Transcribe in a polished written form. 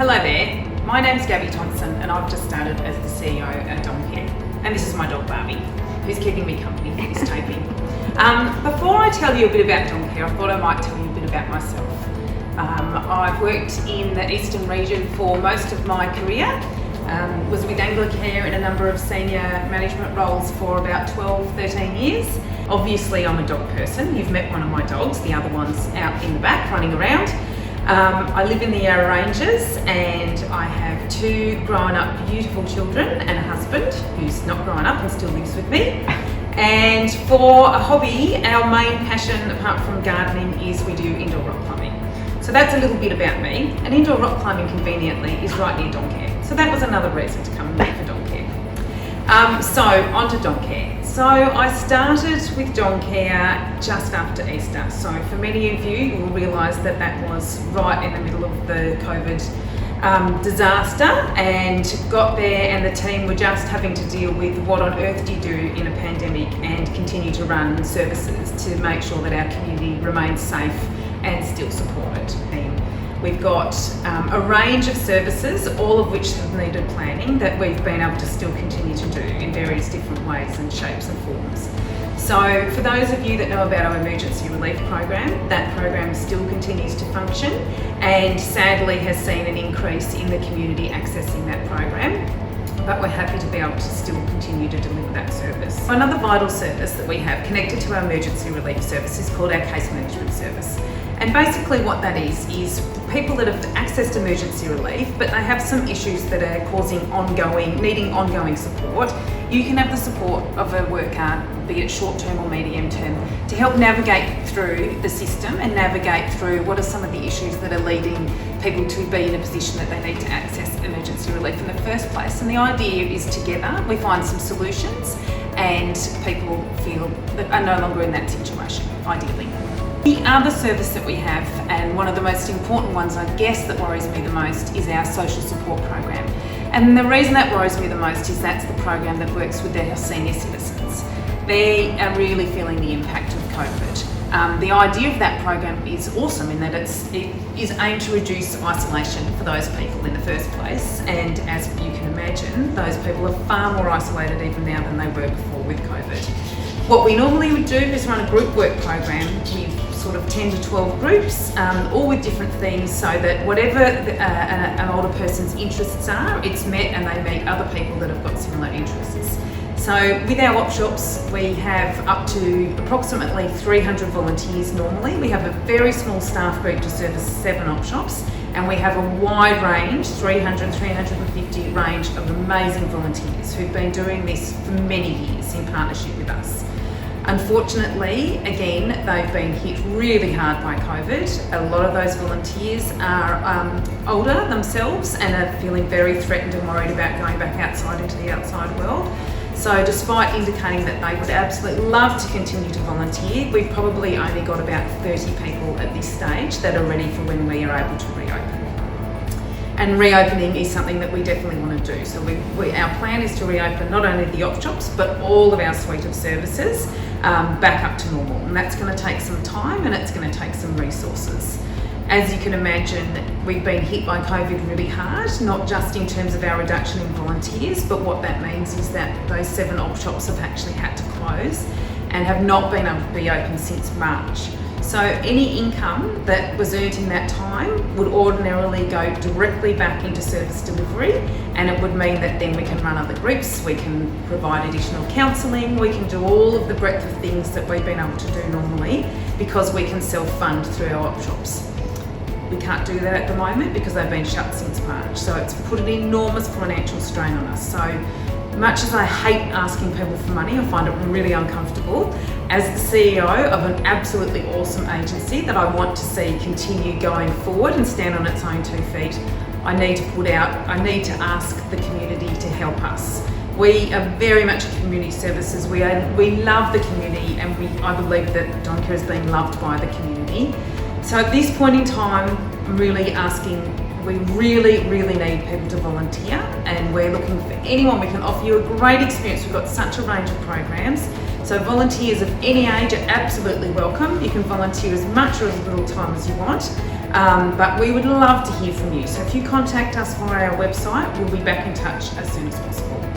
Hello there, my name's Gaby Thomson and I've just started as the CEO at Doncare. And this is my dog Barbie, who's keeping me company for this taping. Before I tell you a bit about Doncare, I thought I might tell you a bit about myself. I've worked in the eastern region for most of my career. Was with Doncare in a number of senior management roles for about 12-13 years. Obviously I'm a dog person. You've met one of my dogs, the other one's out in the back running around. I live in the Yarra Ranges and I have two grown up beautiful children and a husband who's not grown up and still lives with me. And for a hobby, our main passion apart from gardening is we do indoor rock climbing. So that's a little bit about me. And indoor rock climbing conveniently is right near Doncare. So that was another reason to come and work for Doncare. So on to Doncare. So I started with Doncare just after Easter. So for many of you will realise that that was right in the middle of the COVID disaster, and got there and the team were just having to deal with what on earth do you do in a pandemic and continue to run services to make sure that our community remains safe and still supported. We've got a range of services, all of which have needed planning, that we've been able to still continue to do in various different ways and shapes and forms. So for those of you that know about our emergency relief program, that program still continues to function and sadly has seen an increase in the community accessing that program. But we're happy to be able to still continue to deliver that service. Another vital service that we have connected to our emergency relief service is called our case management service. And basically what that is people that have accessed emergency relief, but they have some issues that are needing ongoing support. You can have the support of a worker, be it short term or medium term, to help navigate through the system and navigate through what are some of the issues that are leading people to be in a position that they need to access emergency relief in the first place. And the idea is together we find some solutions and people feel that are no longer in that situation, ideally. The other service that we have, and one of the most important ones I guess that worries me the most, is our social support program. And the reason that worries me the most is that's the program that works with our senior citizens. They are really feeling the impact of COVID. The idea of that program is awesome in that it is aimed to reduce isolation for those people in the first place, and as you can imagine, those people are far more isolated even now than they were before with COVID. What we normally would do is run a group work program with sort of 10 to 12 groups, all with different themes, so that whatever an older person's interests are, it's met and they meet other people that have got similar interests. So with our op shops, we have up to approximately 300 volunteers normally. We have a very small staff group to service 7 op shops, and we have a wide range, 300, 350 range of amazing volunteers who've been doing this for many years in partnership with us. Unfortunately, again, they've been hit really hard by COVID. A lot of those volunteers are older themselves and are feeling very threatened and worried about going back outside into the outside world. So despite indicating that they would absolutely love to continue to volunteer, we've probably only got about 30 people at this stage that are ready for when we are able to reopen. And reopening is something that we definitely want to do. So our plan is to reopen not only the op shops, but all of our suite of services back up to normal. And that's going to take some time and it's going to take some resources. As you can imagine, we've been hit by COVID really hard, not just in terms of our reduction in volunteers, but what that means is that those 7 op shops have actually had to close and have not been able to be open since March. So any income that was earned in that time would ordinarily go directly back into service delivery, and it would mean that then we can run other groups, we can provide additional counselling, we can do all of the breadth of things that we've been able to do normally because we can self-fund through our op shops. We can't do that at the moment because they've been shut since March, so it's put an enormous financial strain on us. So much as I hate asking people for money, I find it really uncomfortable. As the CEO of an absolutely awesome agency that I want to see continue going forward and stand on its own 2 feet, I need to ask the community to help us. We are very much community services. We love the community, and I believe that Doncare has been loved by the community. So at this point in time, I'm really asking, we really, really need people to volunteer, and we're looking for anyone. We can offer you a great experience. We've got such a range of programs. So volunteers of any age are absolutely welcome. You can volunteer as much or as little time as you want, but we would love to hear from you. So if you contact us via our website, we'll be back in touch as soon as possible.